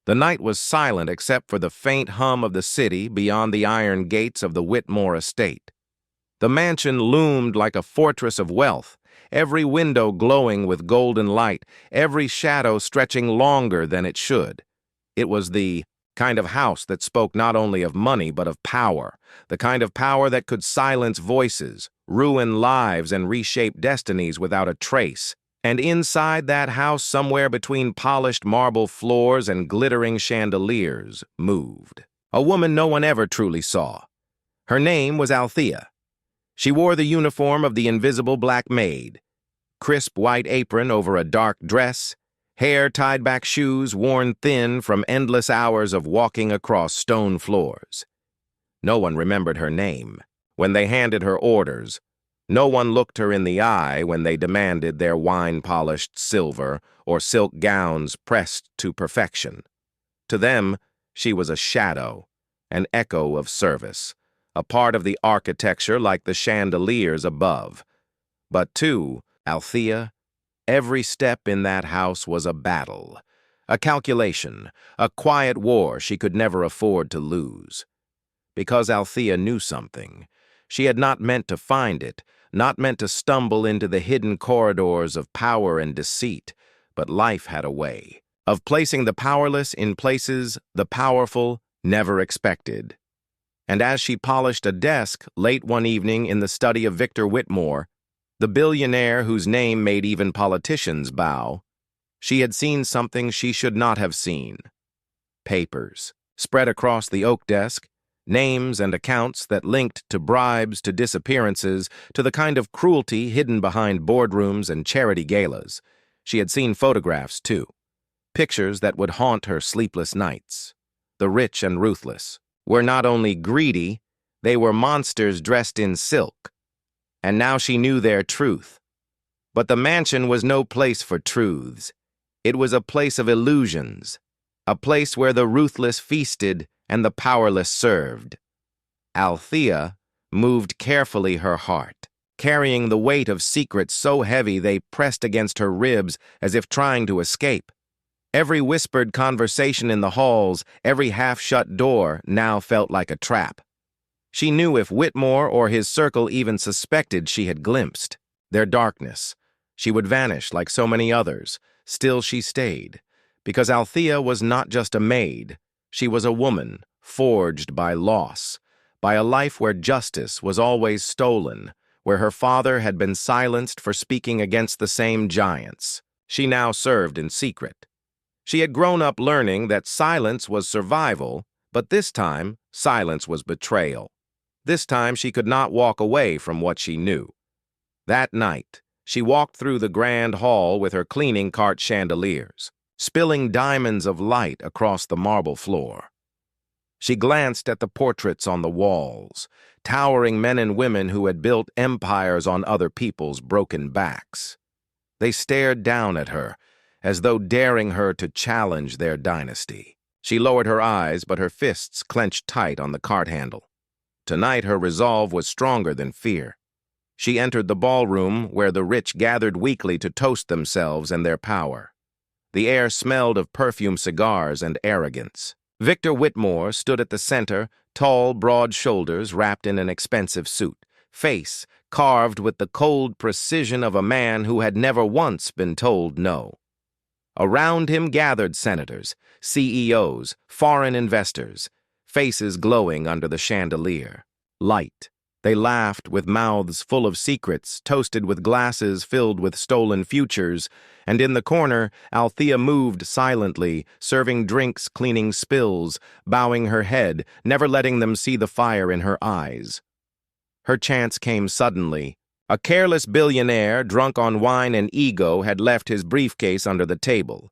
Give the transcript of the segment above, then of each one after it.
The night was silent except for the faint hum of the city beyond the iron gates of the Whitmore estate. The mansion loomed like a fortress of wealth, every window glowing with golden light, every shadow stretching longer than it should. It was the kind of house that spoke not only of money but of power, the kind of power that could silence voices, ruin lives, and reshape destinies without a trace. And inside that house, somewhere between polished marble floors and glittering chandeliers, moved a woman no one ever truly saw. Her name was Althea. She wore the uniform of the invisible black maid, crisp white apron over a dark dress, hair tied back, shoes worn thin from endless hours of walking across stone floors. No one remembered her name when they handed her orders. No one looked her in the eye when they demanded their wine-polished silver or silk gowns pressed to perfection. To them, she was a shadow, an echo of service, a part of the architecture like the chandeliers above. But to Althea, every step in that house was a battle, a calculation, a quiet war she could never afford to lose. Because Althea knew something, she had not meant to find it, not meant to stumble into the hidden corridors of power and deceit, but life had a way of placing the powerless in places the powerful never expected. And as she polished a desk late one evening in the study of Victor Whitmore, the billionaire whose name made even politicians bow, she had seen something she should not have seen. Papers, spread across the oak desk, names and accounts that linked to bribes, to disappearances, to the kind of cruelty hidden behind boardrooms and charity galas. She had seen photographs, too. Pictures that would haunt her sleepless nights. The rich and ruthless were not only greedy, they were monsters dressed in silk. And now she knew their truth. But the mansion was no place for truths. It was a place of illusions, a place where the ruthless feasted and the powerless served. Althea moved carefully her heart, carrying the weight of secrets so heavy they pressed against her ribs as if trying to escape. Every whispered conversation in the halls, every half-shut door now felt like a trap. She knew if Whitmore or his circle even suspected she had glimpsed their darkness, she would vanish like so many others. Still she stayed, because Althea was not just a maid. She was a woman, forged by loss, by a life where justice was always stolen, where her father had been silenced for speaking against the same giants. She now served in secret. She had grown up learning that silence was survival, but this time, silence was betrayal. This time she could not walk away from what she knew. That night, she walked through the grand hall with her cleaning cart chandeliers, spilling diamonds of light across the marble floor. She glanced at the portraits on the walls, towering men and women who had built empires on other people's broken backs. They stared down at her, as though daring her to challenge their dynasty. She lowered her eyes, but her fists clenched tight on the cart handle. Tonight her resolve was stronger than fear. She entered the ballroom where the rich gathered weekly to toast themselves and their power. The air smelled of perfumed cigars and arrogance. Victor Whitmore stood at the center, tall, broad shoulders wrapped in an expensive suit, face carved with the cold precision of a man who had never once been told no. Around him gathered senators, CEOs, foreign investors, faces glowing under the chandelier. Light. They laughed with mouths full of secrets, toasted with glasses filled with stolen futures, and in the corner, Althea moved silently, serving drinks, cleaning spills, bowing her head, never letting them see the fire in her eyes. Her chance came suddenly. A careless billionaire, drunk on wine and ego, had left his briefcase under the table.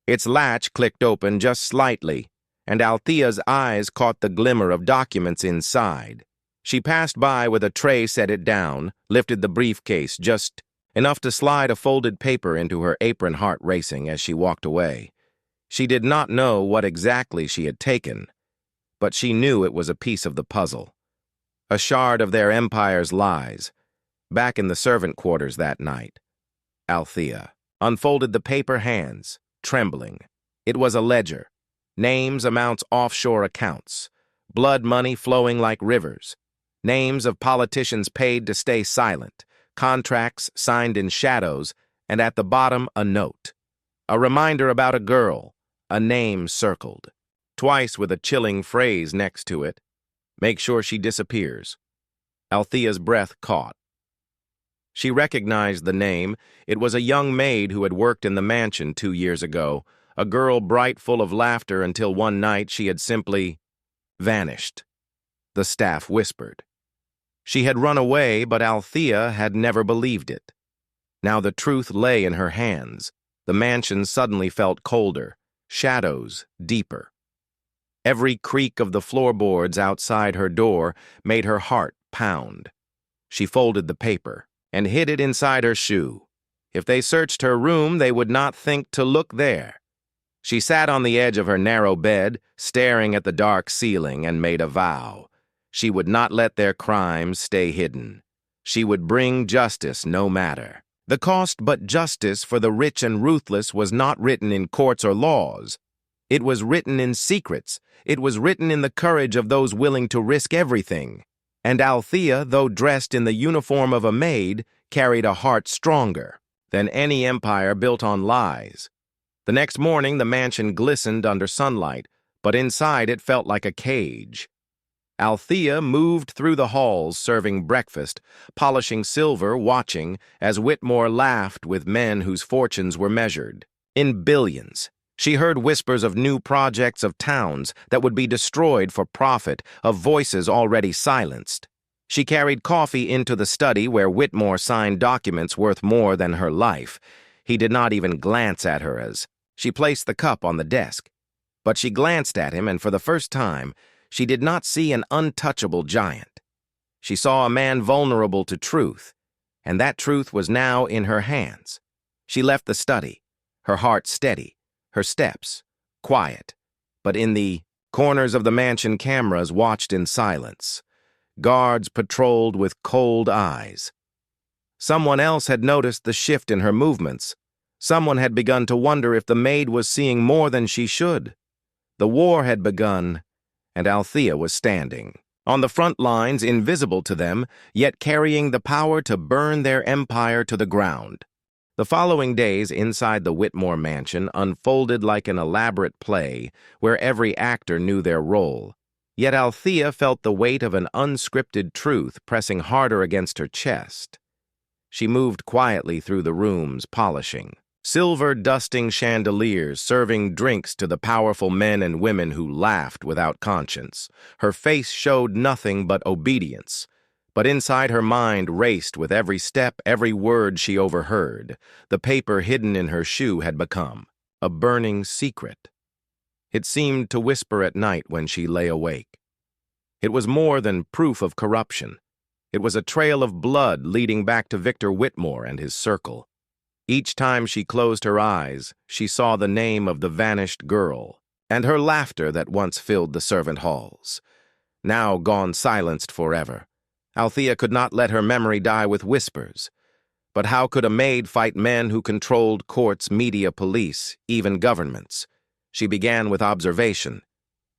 Its latch clicked open just slightly, and Althea's eyes caught the glimmer of documents inside. She passed by with a tray, set it down, lifted the briefcase just enough to slide a folded paper into her apron, heart racing as she walked away. She did not know what exactly she had taken, but she knew it was a piece of the puzzle. A shard of their empire's lies. Back in the servant quarters that night, Althea unfolded the paper, hands trembling. It was a ledger, Names, amounts, offshore accounts. Blood money flowing like rivers. Names of politicians paid to stay silent. Contracts signed in shadows, and at the bottom a note. A reminder about a girl, a name circled. Twice with a chilling phrase next to it. Make sure she disappears. Althea's breath caught. She recognized the name. It was a young maid who had worked in the mansion 2 years ago, a girl bright, full of laughter, until one night she had simply vanished. The staff whispered. She had run away, but Althea had never believed it. Now the truth lay in her hands. The mansion suddenly felt colder, shadows deeper. Every creak of the floorboards outside her door made her heart pound. She folded the paper and hid it inside her shoe. If they searched her room, they would not think to look there. She sat on the edge of her narrow bed, staring at the dark ceiling, and made a vow. She would not let their crimes stay hidden. She would bring justice no matter. The cost but justice for the rich and ruthless was not written in courts or laws. It was written in secrets. It was written in the courage of those willing to risk everything. And Althea, though dressed in the uniform of a maid, carried a heart stronger than any empire built on lies. The next morning, the mansion glistened under sunlight, but inside it felt like a cage. Althea moved through the halls serving breakfast, polishing silver, watching as Whitmore laughed with men whose fortunes were measured in billions. She heard whispers of new projects, of towns that would be destroyed for profit, of voices already silenced. She carried coffee into the study where Whitmore signed documents worth more than her life. He did not even glance at her as she placed the cup on the desk. But she glanced at him, and for the first time, she did not see an untouchable giant. She saw a man vulnerable to truth, and that truth was now in her hands. She left the study, her heart steady, her steps quiet, but in the corners of the mansion cameras watched in silence. Guards patrolled with cold eyes. Someone else had noticed the shift in her movements. Someone had begun to wonder if the maid was seeing more than she should. The war had begun, and Althea was standing on the front lines, invisible to them, yet carrying the power to burn their empire to the ground. The following days inside the Whitmore mansion unfolded like an elaborate play where every actor knew their role. Yet Althea felt the weight of an unscripted truth pressing harder against her chest. She moved quietly through the rooms, polishing. Silver dusting chandeliers, serving drinks to the powerful men and women who laughed without conscience. Her face showed nothing but obedience. But inside her mind raced with every step, every word she overheard. The paper hidden in her shoe had become a burning secret. It seemed to whisper at night when she lay awake. It was more than proof of corruption. It was a trail of blood leading back to Victor Whitmore and his circle. Each time she closed her eyes, she saw the name of the vanished girl, and her laughter that once filled the servant halls. Now gone silenced forever. Althea could not let her memory die with whispers. But how could a maid fight men who controlled courts, media, police, even governments? She began with observation.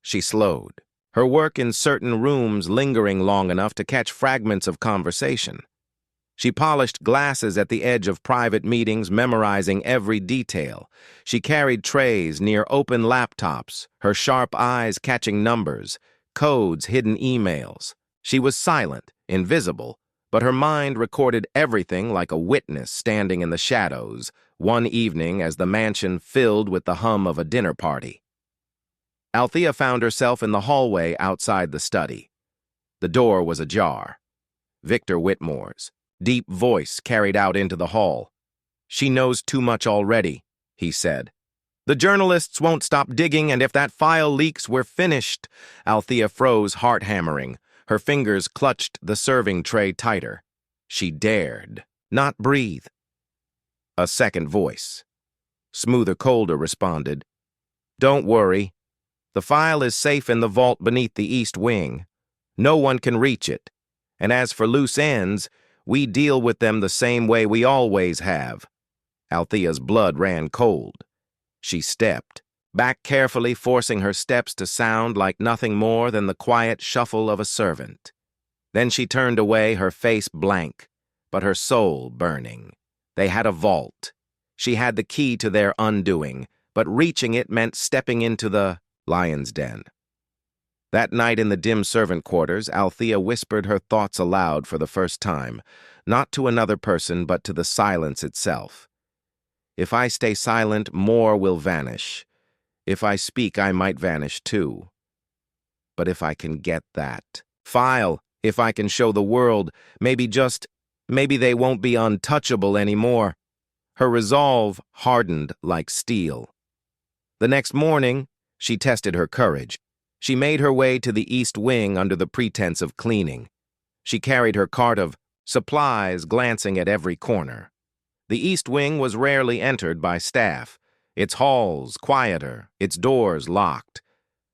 She slowed, her work in certain rooms lingering long enough to catch fragments of conversation. She polished glasses at the edge of private meetings, memorizing every detail. She carried trays near open laptops, her sharp eyes catching numbers, codes, hidden emails. She was silent, invisible, but her mind recorded everything like a witness standing in the shadows, one evening as the mansion filled with the hum of a dinner party. Althea found herself in the hallway outside the study. The door was ajar. Victor Whitmore's deep voice carried out into the hall. "She knows too much already," he said. "The journalists won't stop digging, and if that file leaks, we're finished." Althea froze, heart hammering. Her fingers clutched the serving tray tighter. She dared not breathe. A second voice, smoother, colder, responded. "Don't worry. The file is safe in the vault beneath the east wing. No one can reach it. And as for loose ends, we deal with them the same way we always have." Althea's blood ran cold. She stepped, back carefully, forcing her steps to sound like nothing more than the quiet shuffle of a servant. Then she turned away, her face blank, but her soul burning. They had a vault. She had the key to their undoing, but reaching it meant stepping into the lion's den. That night in the dim servant quarters, Althea whispered her thoughts aloud for the first time, not to another person, but to the silence itself. If I stay silent, more will vanish. If I speak, I might vanish too. But if I can get that file, if I can show the world, maybe they won't be untouchable anymore. Her resolve hardened like steel. The next morning, she tested her courage. She made her way to the East Wing under the pretense of cleaning. She carried her cart of supplies, glancing at every corner. The East Wing was rarely entered by staff, its halls quieter, its doors locked.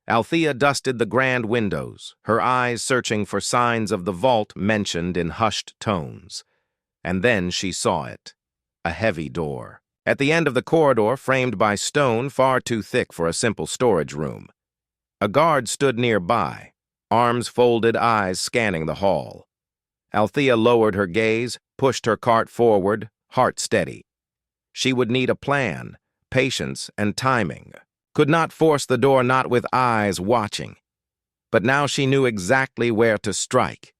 Althea dusted the grand windows, her eyes searching for signs of the vault mentioned in hushed tones. And then she saw it, a heavy door. At the end of the corridor, framed by stone far too thick for a simple storage room. A guard stood nearby, arms folded, eyes scanning the hall. Althea lowered her gaze, pushed her cart forward, heart steady. She would need a plan, patience, and timing. Could not force the door, not with eyes watching. But now she knew exactly where to strike.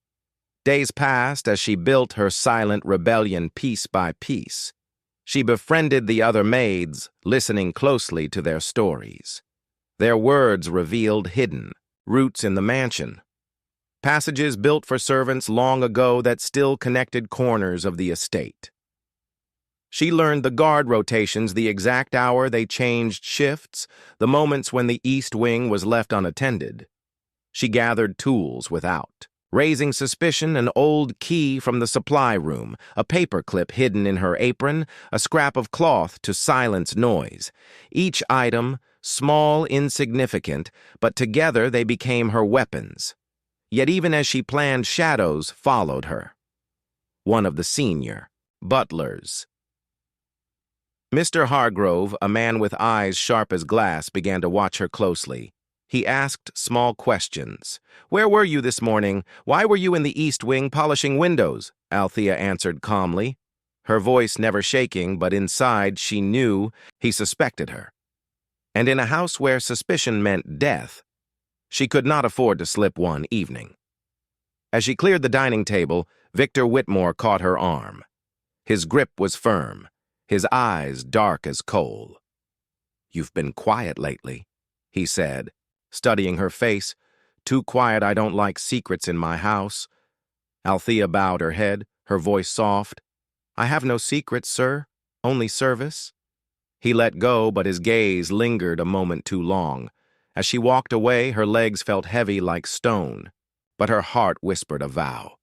Days passed as she built her silent rebellion piece by piece. She befriended the other maids, listening closely to their stories. Their words revealed hidden roots in the mansion. Passages built for servants long ago that still connected corners of the estate. She learned the guard rotations, the exact hour they changed shifts, the moments when the East Wing was left unattended. She gathered tools without, raising suspicion: an old key from the supply room, a paperclip hidden in her apron, a scrap of cloth to silence noise. Each item, small, insignificant, but together they became her weapons. Yet even as she planned, shadows followed her. One of the senior butlers. Mr. Hargrove, a man with eyes sharp as glass, began to watch her closely. He asked small questions. "Where were you this morning? Why were you in the East Wing polishing windows?" Althea answered calmly, her voice never shaking, but inside she knew he suspected her. And in a house where suspicion meant death, she could not afford to slip one evening. As she cleared the dining table, Victor Whitmore caught her arm. His grip was firm, his eyes dark as coal. "You've been quiet lately," he said, studying her face. "Too quiet. I don't like secrets in my house." Althea bowed her head, her voice soft. "I have no secrets, sir, only service." He let go, but his gaze lingered a moment too long. As she walked away, her legs felt heavy like stone, but her heart whispered a vow.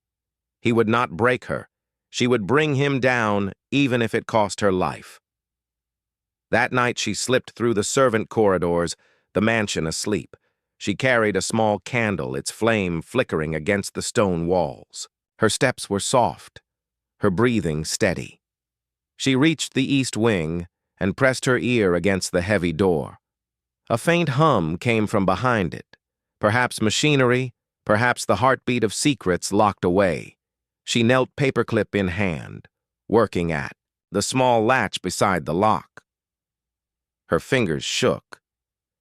He would not break her. She would bring him down, even if it cost her life. That night she slipped through the servant corridors, the mansion asleep. She carried a small candle, its flame flickering against the stone walls. Her steps were soft, her breathing steady. She reached the East Wing and pressed her ear against the heavy door. A faint hum came from behind it, perhaps machinery, perhaps the heartbeat of secrets locked away. She knelt, paperclip in hand, working at the small latch beside the lock. Her fingers shook.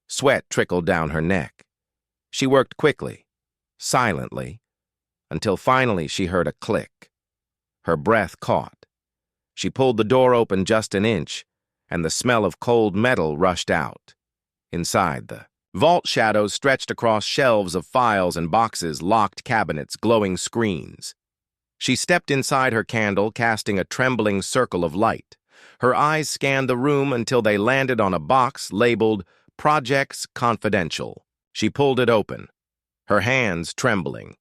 Sweat trickled down her neck. She worked quickly, silently, until finally she heard a click. Her breath caught. She pulled the door open just an inch, and the smell of cold metal rushed out. Inside, the vault shadows stretched across shelves of files and boxes, locked cabinets, glowing screens. She stepped inside her candle, casting a trembling circle of light. Her eyes scanned the room until they landed on a box labeled "Projects Confidential." She pulled it open, her hands trembling.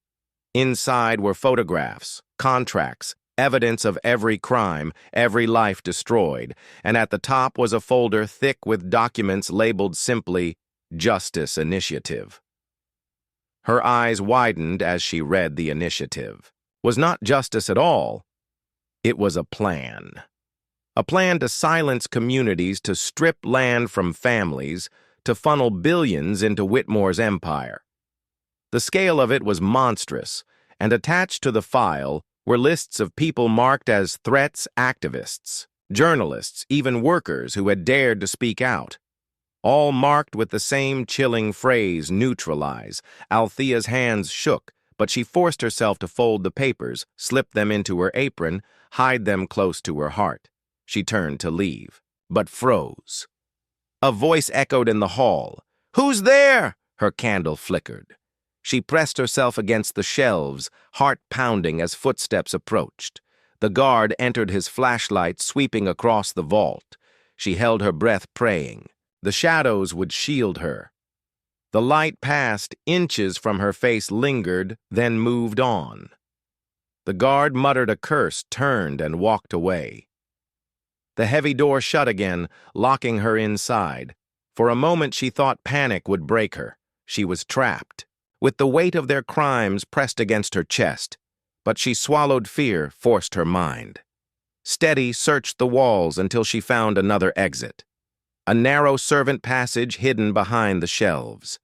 Inside were photographs, contracts, evidence of every crime, every life destroyed, and at the top was a folder thick with documents labeled simply "Justice Initiative." Her eyes widened as she read the initiative. Was not justice at all. It was a plan. A plan to silence communities, to strip land from families, to funnel billions into Whitmore's empire. The scale of it was monstrous, and attached to the file were lists of people marked as threats activists, journalists, even workers who had dared to speak out. All marked with the same chilling phrase, neutralize. Althea's hands shook, but she forced herself to fold the papers, slip them into her apron, hide them close to her heart. She turned to leave, but froze. A voice echoed in the hall. "Who's there?" Her candle flickered. She pressed herself against the shelves, heart pounding as footsteps approached. The guard entered, his flashlight sweeping across the vault. She held her breath, praying. The shadows would shield her. The light passed, inches from her face, lingered, then moved on. The guard muttered a curse, turned, and walked away. The heavy door shut again, locking her inside. For a moment she thought panic would break her. She was trapped, with the weight of their crimes pressed against her chest. But she swallowed fear, forced her mind. Steady searched the walls until she found another exit. A narrow servant passage hidden behind the shelves.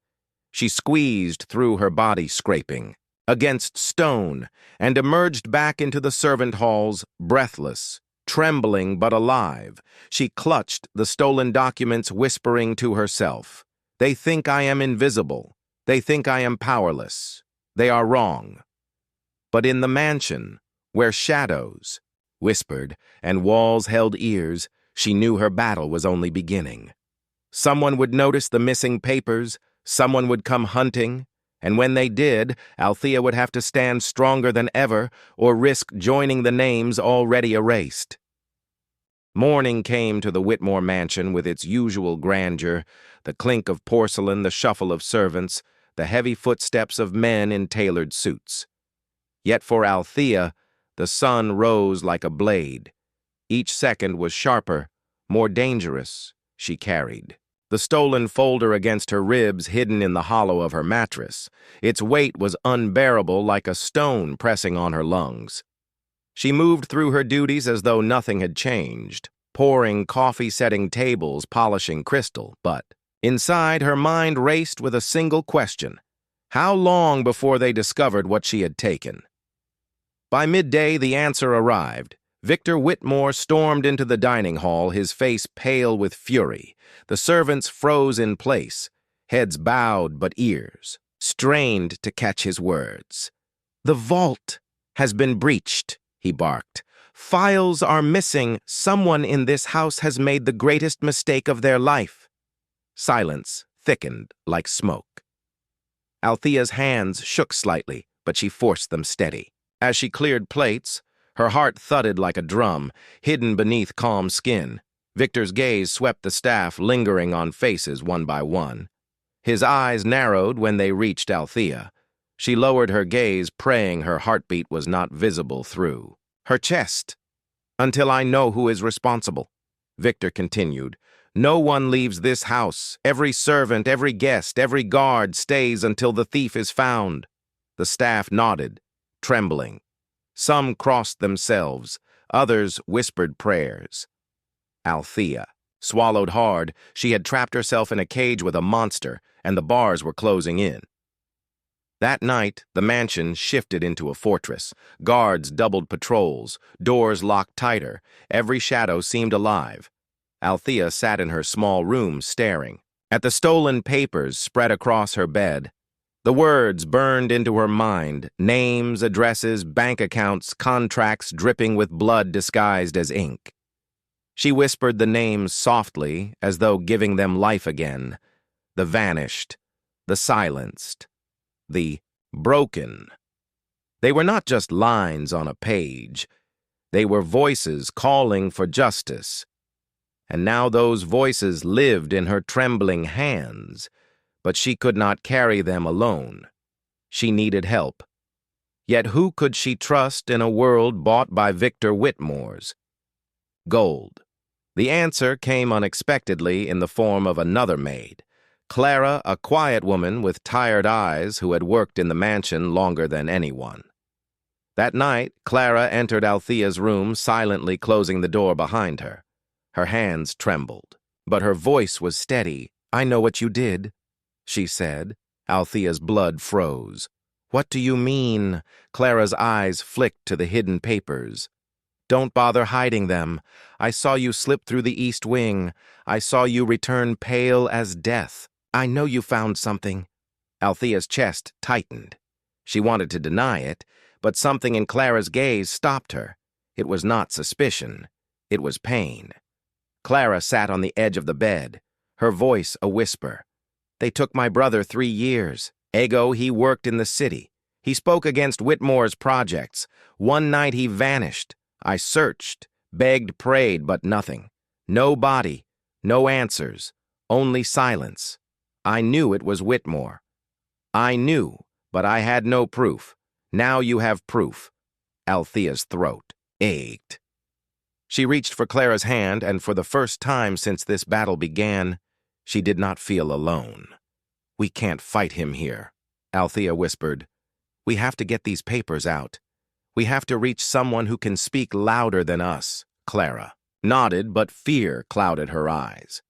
She squeezed through, her body scraping against stone, and emerged back into the servant halls, breathless, trembling but alive. She clutched the stolen documents, whispering to herself, "They think I am invisible. They think I am powerless. They are wrong." But in the mansion, where shadows whispered and walls held ears, she knew her battle was only beginning. Someone would notice the missing papers, someone would come hunting, and when they did, Althea would have to stand stronger than ever or risk joining the names already erased. Morning came to the Whitmore mansion with its usual grandeur, the clink of porcelain, the shuffle of servants, the heavy footsteps of men in tailored suits. Yet for Althea, the sun rose like a blade. Each second was sharper, more dangerous. She carried the stolen folder against her ribs, hidden in the hollow of her mattress. Its weight was unbearable, like a stone pressing on her lungs. She moved through her duties as though nothing had changed, pouring coffee, setting tables, polishing crystal, but inside her mind raced with a single question: how long before they discovered what she had taken? By midday, the answer arrived. Victor Whitmore stormed into the dining hall, his face pale with fury. The servants froze in place, heads bowed but ears strained to catch his words. "The vault has been breached," he barked. "Files are missing. Someone in this house has made the greatest mistake of their life." Silence thickened like smoke. Althea's hands shook slightly, but she forced them steady. As she cleared plates, her heart thudded like a drum, hidden beneath calm skin. Victor's gaze swept the staff, lingering on faces one by one. His eyes narrowed when they reached Althea. She lowered her gaze, praying her heartbeat was not visible through her chest. "Until I know who is responsible," Victor continued. "No one leaves this house. Every servant, every guest, every guard stays until the thief is found." The staff nodded, trembling. Some crossed themselves, others whispered prayers. Althea swallowed hard. She had trapped herself in a cage with a monster, and the bars were closing in. That night, the mansion shifted into a fortress. Guards doubled patrols, doors locked tighter. Every shadow seemed alive. Althea sat in her small room, staring at the stolen papers spread across her bed. The words burned into her mind, names, addresses, bank accounts, contracts dripping with blood disguised as ink. She whispered the names softly, as though giving them life again. The vanished, the silenced, the broken. They were not just lines on a page. They were voices calling for justice. And now those voices lived in her trembling hands. But she could not carry them alone. She needed help. Yet who could she trust in a world bought by Victor Whitmore's? Gold. The answer came unexpectedly in the form of another maid. Clara, a quiet woman with tired eyes who had worked in the mansion longer than anyone. That night, Clara entered Althea's room, silently closing the door behind her. Her hands trembled, but her voice was steady, I know what you did, she said. Althea's blood froze. What do you mean? Clara's eyes flicked to the hidden papers. Don't bother hiding them. I saw you slip through the east wing. I saw you return pale as death. I know you found something. Althea's chest tightened. She wanted to deny it, but something in Clara's gaze stopped her. It was not suspicion. It was pain. Clara sat on the edge of the bed, her voice a whisper. They took my brother 3 years. Ago, he worked in the city. He spoke against Whitmore's projects. One night he vanished. I searched, begged, prayed, but nothing. No body, no answers, only silence. I knew it was Whitmore. I knew, but I had no proof. Now you have proof. Althea's throat ached. She reached for Clara's hand, and for the first time since this battle began, she did not feel alone. We can't fight him here, Althea whispered. We have to get these papers out. We have to reach someone who can speak louder than us. Clara nodded, but fear clouded her eyes.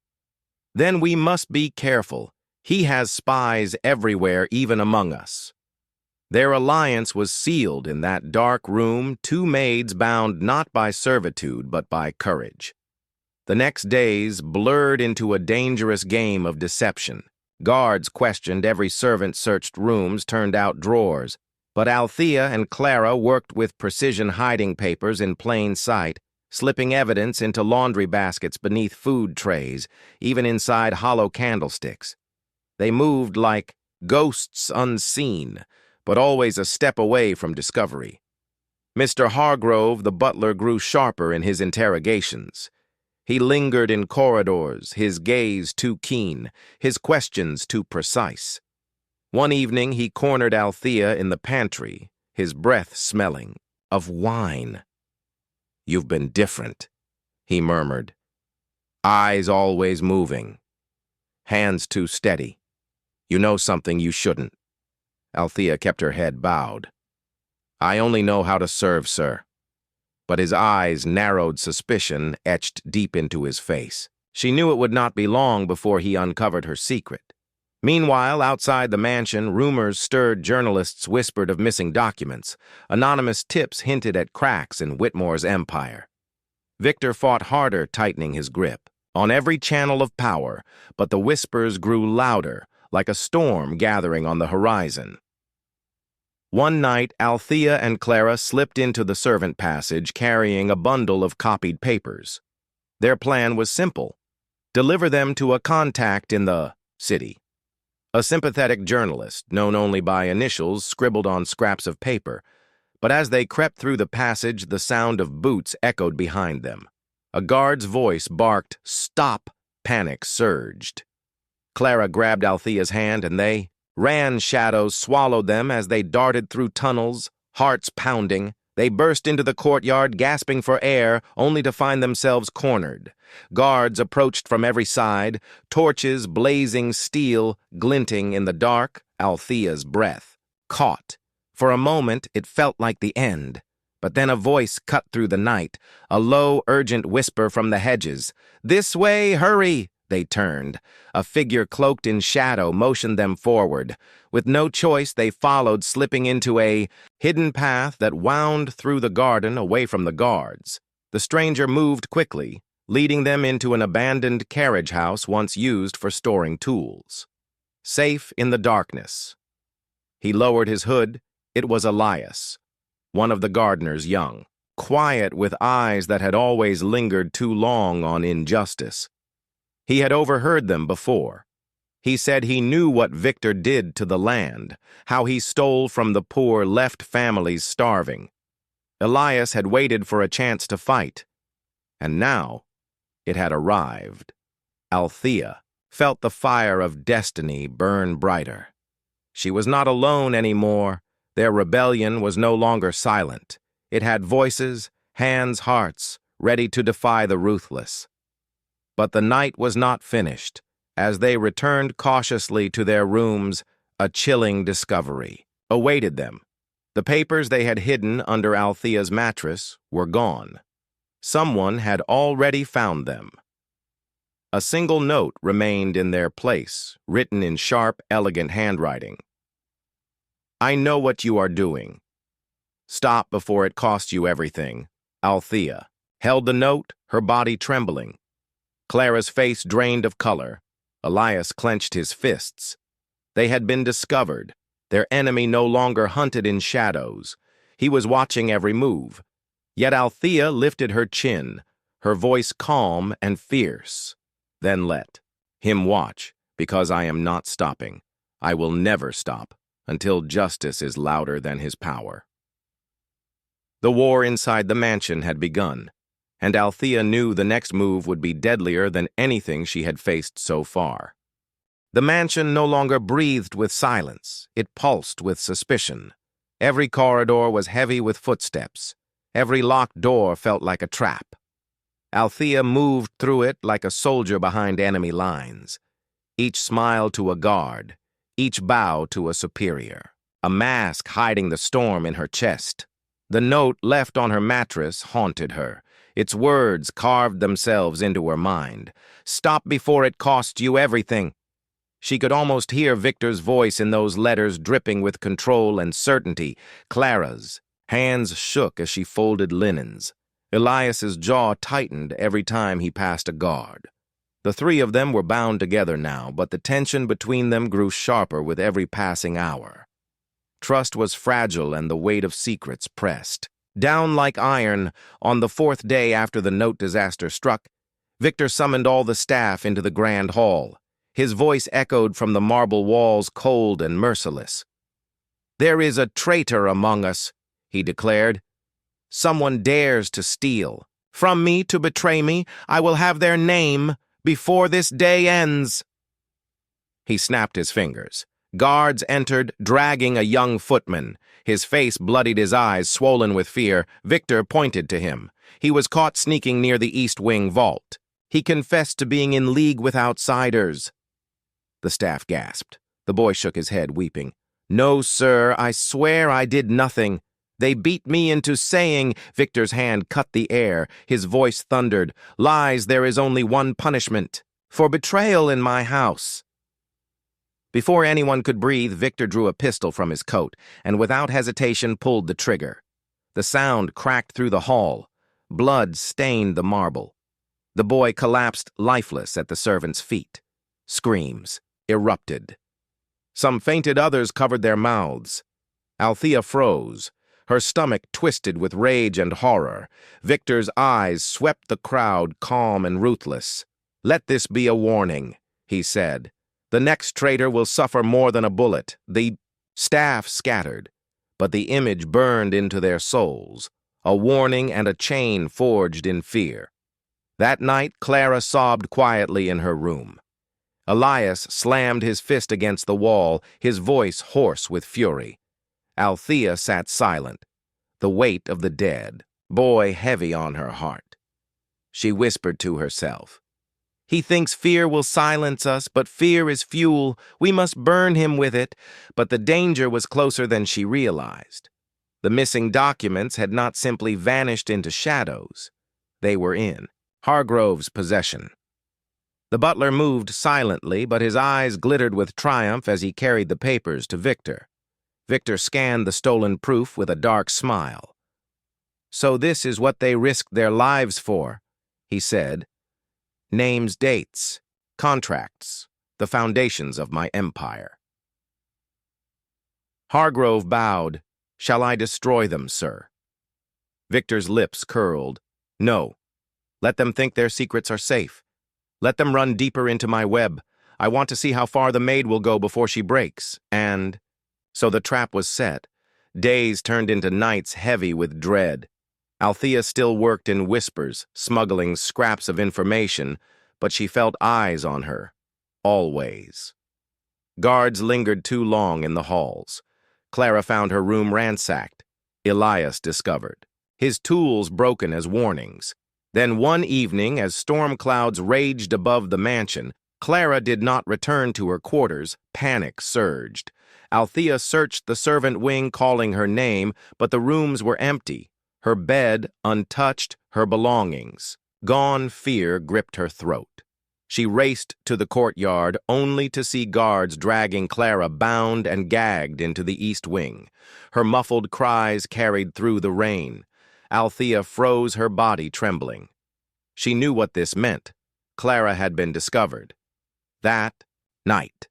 Then we must be careful. He has spies everywhere, even among us. Their alliance was sealed in that dark room, 2 maids bound not by servitude but by courage. The next days blurred into a dangerous game of deception. Guards questioned every servant, searched rooms, turned out drawers. But Althea and Clara worked with precision, hiding papers in plain sight, slipping evidence into laundry baskets beneath food trays, even inside hollow candlesticks. They moved like ghosts unseen, but always a step away from discovery. Mr. Hargrove, the butler, grew sharper in his interrogations. He lingered in corridors, his gaze too keen, his questions too precise. One evening he cornered Althea in the pantry, his breath smelling of wine. You've been different, he murmured. Eyes always moving. Hands too steady. You know something you shouldn't. Althea kept her head bowed. I only know how to serve, sir. But his eyes, narrowed suspicion, etched deep into his face. She knew it would not be long before he uncovered her secret. Meanwhile, outside the mansion, rumors stirred. Journalists whispered of missing documents. Anonymous tips hinted at cracks in Whitmore's empire. Victor fought harder, tightening his grip on every channel of power, but the whispers grew louder, like a storm gathering on the horizon. One night, Althea and Clara slipped into the servant passage carrying a bundle of copied papers. Their plan was simple: deliver them to a contact in the city. A sympathetic journalist, known only by initials scribbled on scraps of paper. But as they crept through the passage, the sound of boots echoed behind them. A guard's voice barked, "Stop!" Panic surged. Clara grabbed Althea's hand and they ran. Shadows swallowed them as they darted through tunnels, hearts pounding. They burst into the courtyard, gasping for air, only to find themselves cornered. Guards approached from every side, torches blazing steel, glinting in the dark. Althea's breath caught. For a moment, it felt like the end. But then a voice cut through the night, a low, urgent whisper from the hedges. "This way, hurry!" They turned. A figure cloaked in shadow motioned them forward. With no choice, they followed, slipping into a hidden path that wound through the garden away from the guards. The stranger moved quickly, leading them into an abandoned carriage house once used for storing tools. Safe in the darkness. He lowered his hood. It was Elias, one of the gardeners, young, quiet, with eyes that had always lingered too long on injustice. He had overheard them before. He said he knew what Victor did to the land, how he stole from the poor, left families starving. Elias had waited for a chance to fight, and now it had arrived. Althea felt the fire of destiny burn brighter. She was not alone anymore. Their rebellion was no longer silent. It had voices, hands, hearts, ready to defy the ruthless. But the night was not finished. As they returned cautiously to their rooms, a chilling discovery awaited them. The papers they had hidden under Althea's mattress were gone. Someone had already found them. A single note remained in their place, written in sharp, elegant handwriting. I know what you are doing. Stop before it costs you everything. Althea held the note, her body trembling. Clara's face drained of color. Elias clenched his fists. They had been discovered. Their enemy no longer hunted in shadows. He was watching every move. Yet Althea lifted her chin, her voice calm and fierce. Then let him watch, because I am not stopping. I will never stop until justice is louder than his power. The war inside the mansion had begun, and Althea knew the next move would be deadlier than anything she had faced so far. The mansion no longer breathed with silence. It pulsed with suspicion. Every corridor was heavy with footsteps. Every locked door felt like a trap. Althea moved through it like a soldier behind enemy lines. Each smile to a guard, each bow to a superior. A mask hiding the storm in her chest. The note left on her mattress haunted her. Its words carved themselves into her mind. Stop before it costs you everything. She could almost hear Victor's voice in those letters, dripping with control and certainty. Clara's hands shook as she folded linens. Elias's jaw tightened every time he passed a guard. The three of them were bound together now, but the tension between them grew sharper with every passing hour. Trust was fragile and the weight of secrets pressed. Down like iron, on the fourth day after the note disaster struck, Victor summoned all the staff into the grand hall. His voice echoed from the marble walls, cold and merciless. There is a traitor among us, he declared. Someone dares to steal. From me to betray me, I will have their name before this day ends. He snapped his fingers. Guards entered, dragging a young footman. His face bloodied, his eyes swollen with fear. Victor pointed to him. He was caught sneaking near the East Wing vault. He confessed to being in league with outsiders. The staff gasped. The boy shook his head, weeping. No, sir, I swear I did nothing. They beat me into saying. Victor's hand cut the air. His voice thundered. Lies, there is only one punishment. For betrayal in my house. Before anyone could breathe, Victor drew a pistol from his coat and without hesitation pulled the trigger. The sound cracked through the hall. Blood stained the marble. The boy collapsed lifeless at the servant's feet. Screams erupted. Some fainted, others covered their mouths. Althea froze. Her stomach twisted with rage and horror. Victor's eyes swept the crowd, calm and ruthless. Let this be a warning, he said. The next traitor will suffer more than a bullet. The staff scattered, but the image burned into their souls, a warning and a chain forged in fear. That night, Clara sobbed quietly in her room. Elias slammed his fist against the wall, his voice hoarse with fury. Althea sat silent, the weight of the dead boy heavy on her heart. She whispered to herself, He thinks fear will silence us, but fear is fuel. We must burn him with it. But the danger was closer than she realized. The missing documents had not simply vanished into shadows. They were in Hargrove's possession. The butler moved silently, but his eyes glittered with triumph as he carried the papers to Victor. Victor scanned the stolen proof with a dark smile. So this is what they risked their lives for, he said. Names, dates, contracts, the foundations of my empire. Hargrove bowed. Shall I destroy them, sir? Victor's lips curled. No. Let them think their secrets are safe. Let them run deeper into my web. I want to see how far the maid will go before she breaks. And so the trap was set. Days turned into nights heavy with dread. Althea still worked in whispers, smuggling scraps of information, but she felt eyes on her. Always. Guards lingered too long in the halls. Clara found her room ransacked. Elias discovered. His tools broken as warnings. Then one evening, as storm clouds raged above the mansion, Clara did not return to her quarters. Panic surged. Althea searched the servant wing, calling her name, but the rooms were empty. Her bed untouched, her belongings. Gone, fear gripped her throat. She raced to the courtyard only to see guards dragging Clara bound and gagged into the east wing. Her muffled cries carried through the rain. Althea froze, her body trembling. She knew what this meant. Clara had been discovered. That night.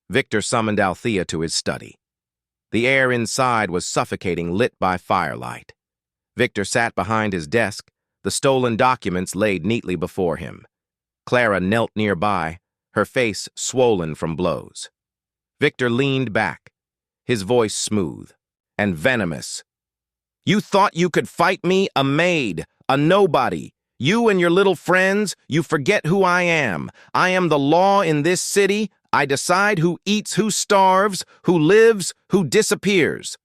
Victor summoned Althea to his study. The air inside was suffocating, lit by firelight. Victor sat behind his desk, the stolen documents laid neatly before him. Clara knelt nearby, her face swollen from blows. Victor leaned back, his voice smooth and venomous. "You thought you could fight me, a maid, a nobody. You and your little friends, you forget who I am. I am the law in this city. I decide who eats, who starves, who lives, who disappears."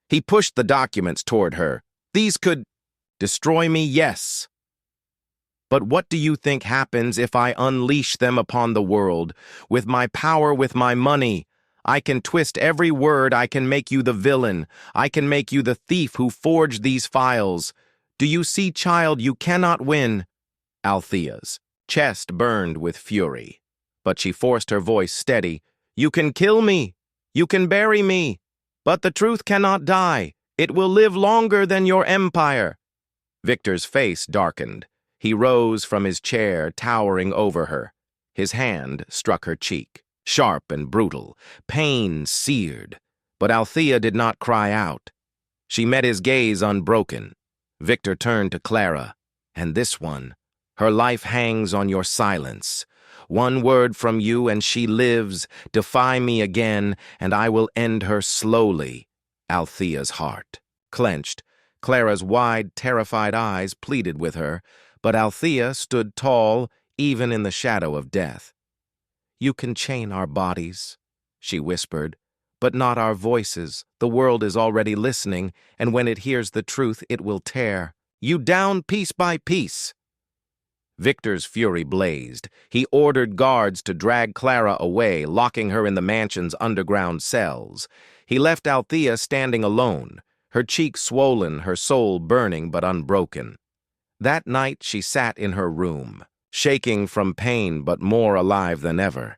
He pushed the documents toward her. "These could destroy me, yes. But what do you think happens if I unleash them upon the world? With my power, with my money, I can twist every word. I can make you the villain. I can make you the thief who forged these files. Do you see, child, you cannot win." Althea's chest burned with fury, but she forced her voice steady. "You can kill me. You can bury me. But the truth cannot die. It will live longer than your empire." Victor's face darkened. He rose from his chair, towering over her. His hand struck her cheek, sharp and brutal. Pain seared, but Althea did not cry out. She met his gaze unbroken. Victor turned to Clara. "And this one, her life hangs on your silence. One word from you and she lives. Defy me again, and I will end her slowly." Althea's heart clenched. Clara's wide, terrified eyes pleaded with her, but Althea stood tall, even in the shadow of death. "You can chain our bodies," she whispered, "but not our voices. The world is already listening, and when it hears the truth, it will tear you down piece by piece." Victor's fury blazed. He ordered guards to drag Clara away, locking her in the mansion's underground cells. He left Althea standing alone, her cheeks swollen, her soul burning but unbroken. That night she sat in her room, shaking from pain but more alive than ever.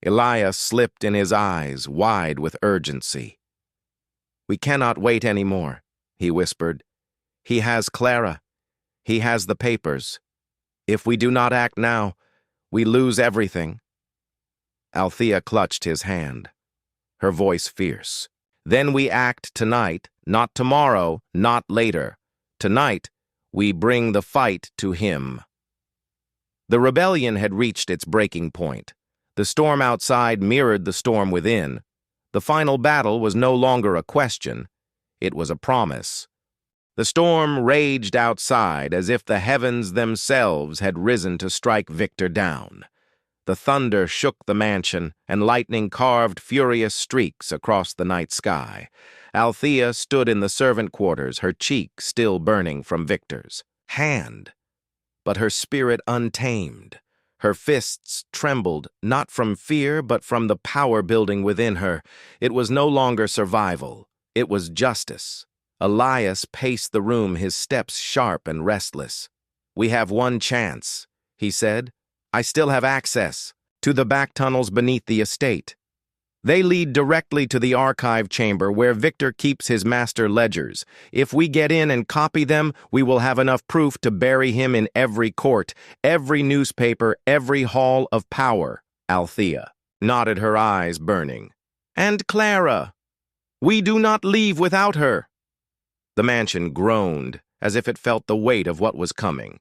Elias slipped in his eyes, wide with urgency. "We cannot wait any more," he whispered. "He has Clara. He has the papers. If we do not act now, we lose everything." Althea clutched his hand, her voice fierce. "Then we act tonight, not tomorrow, not later. Tonight, we bring the fight to him." The rebellion had reached its breaking point. The storm outside mirrored the storm within. The final battle was no longer a question. It was a promise. The storm raged outside as if the heavens themselves had risen to strike Victor down. The thunder shook the mansion, and lightning carved furious streaks across the night sky. Althea stood in the servant quarters, her cheek still burning from Victor's hand, but her spirit untamed. Her fists trembled, not from fear, but from the power building within her. It was no longer survival. It was justice. Elias paced the room, his steps sharp and restless. "We have one chance," he said. "I still have access to the back tunnels beneath the estate. They lead directly to the archive chamber where Victor keeps his master ledgers. If we get in and copy them, we will have enough proof to bury him in every court, every newspaper, every hall of power." Althea nodded, her eyes burning. "And Clara? We do not leave without her." The mansion groaned, as if it felt the weight of what was coming.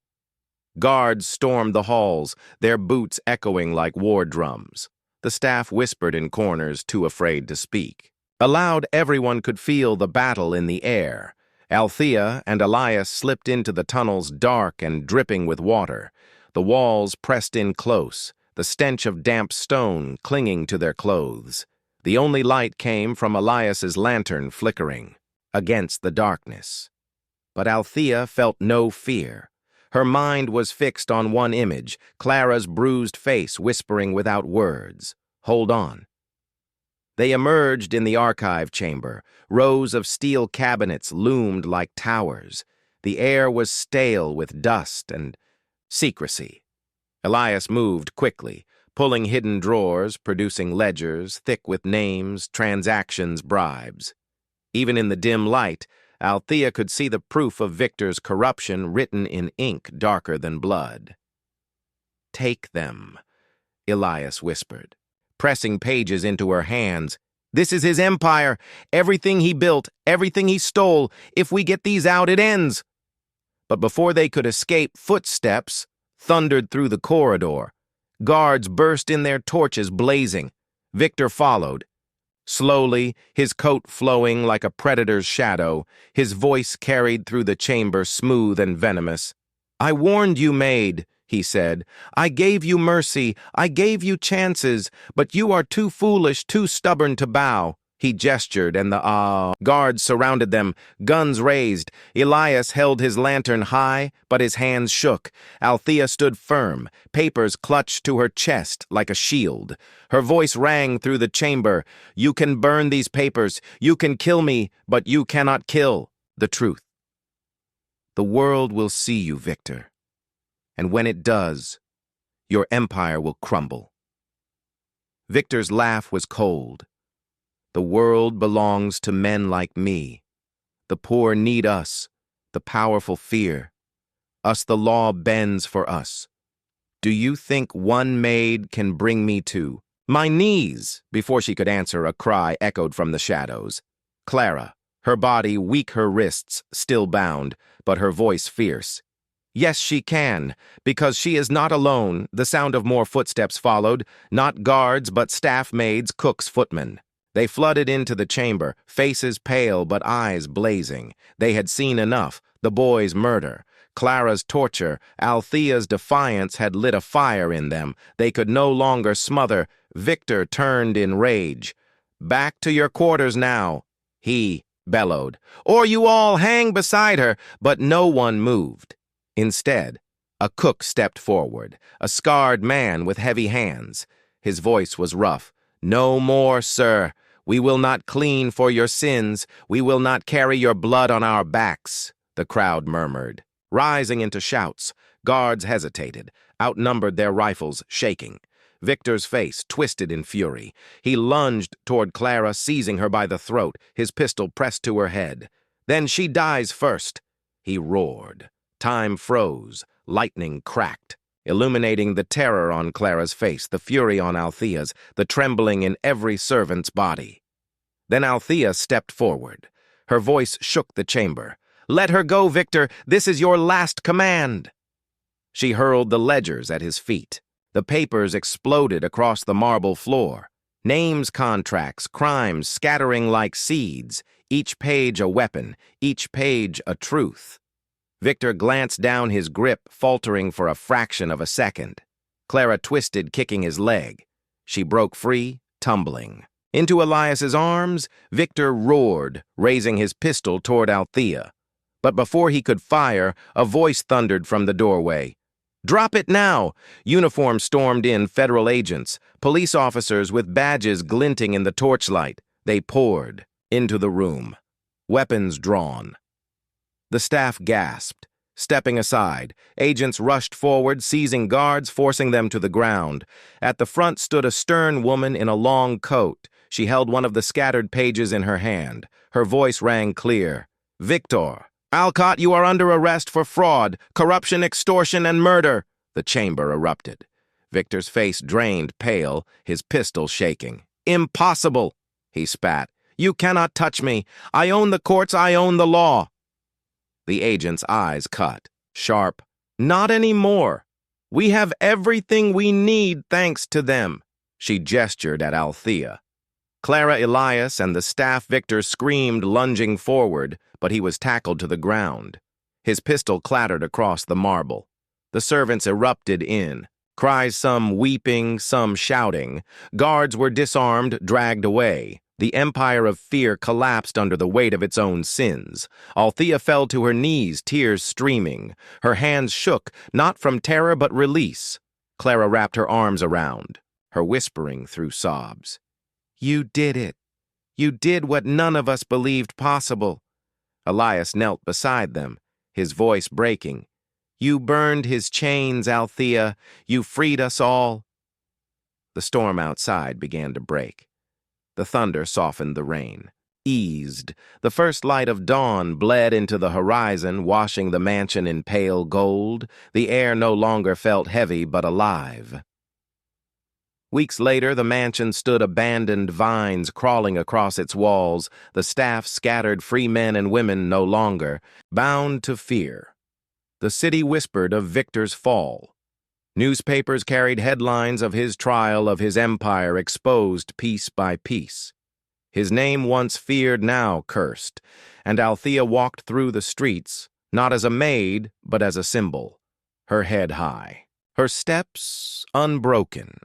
Guards stormed the halls, their boots echoing like war drums. The staff whispered in corners, too afraid to speak. Aloud, everyone could feel the battle in the air. Althea and Elias slipped into the tunnels, dark and dripping with water. The walls pressed in close, the stench of damp stone clinging to their clothes. The only light came from Elias's lantern flickering against the darkness. But Althea felt no fear. Her mind was fixed on one image, Clara's bruised face whispering without words, "Hold on." They emerged in the archive chamber. Rows of steel cabinets loomed like towers. The air was stale with dust and secrecy. Elias moved quickly, pulling hidden drawers, producing ledgers, thick with names, transactions, bribes. Even in the dim light, Althea could see the proof of Victor's corruption written in ink darker than blood. "Take them," Elias whispered, pressing pages into her hands. "This is his empire. Everything he built, everything he stole. If we get these out, it ends." But before they could escape, footsteps thundered through the corridor. Guards burst in, their torches blazing. Victor followed. Slowly, his coat flowing like a predator's shadow, his voice carried through the chamber smooth and venomous. "I warned you, Maid," he said. "I gave you mercy, I gave you chances, but you are too foolish, too stubborn to bow." He gestured, and the guards surrounded them, guns raised. Elias held his lantern high, but his hands shook. Althea stood firm, papers clutched to her chest like a shield. Her voice rang through the chamber. "You can burn these papers, you can kill me, but you cannot kill the truth. The world will see you, Victor. And when it does, your empire will crumble." Victor's laugh was cold. "The world belongs to men like me. The poor need us, the powerful fear. Us the law bends for us. Do you think one maid can bring me to my knees?" Before she could answer, a cry echoed from the shadows. Clara, her body weak, her wrists still bound, but her voice fierce. "Yes, she can, because she is not alone." The sound of more footsteps followed, not guards but staff maids, cooks, footmen. They flooded into the chamber, faces pale but eyes blazing. They had seen enough: the boy's murder, Clara's torture, Althea's defiance had lit a fire in them. They could no longer smother. Victor turned in rage. "Back to your quarters now," he bellowed, "or you all hang beside her." But no one moved. Instead, a cook stepped forward, a scarred man with heavy hands. His voice was rough. "No more, sir. We will not clean for your sins. We will not carry your blood on our backs," the crowd murmured. Rising into shouts, guards hesitated, outnumbered, their rifles shaking. Victor's face twisted in fury. He lunged toward Clara, seizing her by the throat, his pistol pressed to her head. "Then she dies first," he roared. Time froze, lightning cracked, illuminating the terror on Clara's face, the fury on Althea's, the trembling in every servant's body. Then Althea stepped forward. Her voice shook the chamber. "Let her go, Victor. This is your last command." She hurled the ledgers at his feet. The papers exploded across the marble floor. Names, contracts, crimes scattering like seeds, each page a weapon, each page a truth. Victor glanced down, his grip faltering for a fraction of a second. Clara twisted, kicking his leg. She broke free, tumbling. Into Elias's arms, Victor roared, raising his pistol toward Althea. But before he could fire, a voice thundered from the doorway. "Drop it now!" Uniforms stormed in, federal agents, police officers with badges glinting in the torchlight. They poured into the room, weapons drawn. The staff gasped. Stepping aside, agents rushed forward, seizing guards, forcing them to the ground. At the front stood a stern woman in a long coat. She held one of the scattered pages in her hand. Her voice rang clear. "Victor Alcott, you are under arrest for fraud, corruption, extortion, and murder." The chamber erupted. Victor's face drained, pale, his pistol shaking. "Impossible," he spat. "You cannot touch me. I own the courts, I own the law." The agent's eyes cut, sharp. "Not anymore. We have everything we need thanks to them." She gestured at Althea. Clara, Elias, and the staff Victor screamed, lunging forward, but he was tackled to the ground. His pistol clattered across the marble. The servants erupted in, cries some weeping, some shouting. Guards were disarmed, dragged away. The empire of fear collapsed under the weight of its own sins. Althea fell to her knees, tears streaming. Her hands shook, not from terror but release. Clara wrapped her arms around, her whispering through sobs. "You did it. You did what none of us believed possible." Elias knelt beside them, his voice breaking. You burned his chains, Althea. You freed us all. The storm outside began to break. The thunder softened the rain. Eased. The first light of dawn bled into the horizon, washing the mansion in pale gold. The air no longer felt heavy but alive. Weeks later, the mansion stood abandoned, vines crawling across its walls, the staff scattered, free men and women no longer, bound to fear. The city whispered of Victor's fall. Newspapers carried headlines of his trial, of his empire exposed piece by piece. His name, once feared, now cursed, and Althea walked through the streets, not as a maid, but as a symbol, her head high, her steps unbroken.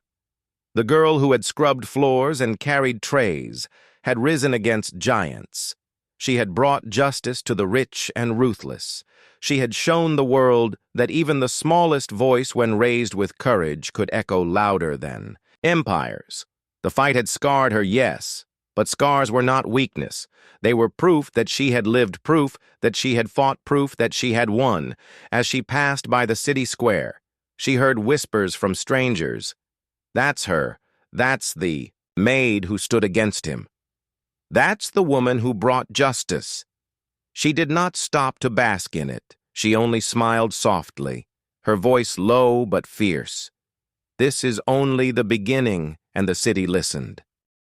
The girl who had scrubbed floors and carried trays had risen against giants. She had brought justice to the rich and ruthless. She had shown the world that even the smallest voice, when raised with courage, could echo louder than empires. The fight had scarred her, yes, but scars were not weakness. They were proof that she had lived, proof that she had fought, proof that she had won. As she passed by the city square, she heard whispers from strangers. That's her. That's the maid who stood against him. That's the woman who brought justice. She did not stop to bask in it. She only smiled softly, her voice low but fierce. This is only the beginning, and the city listened.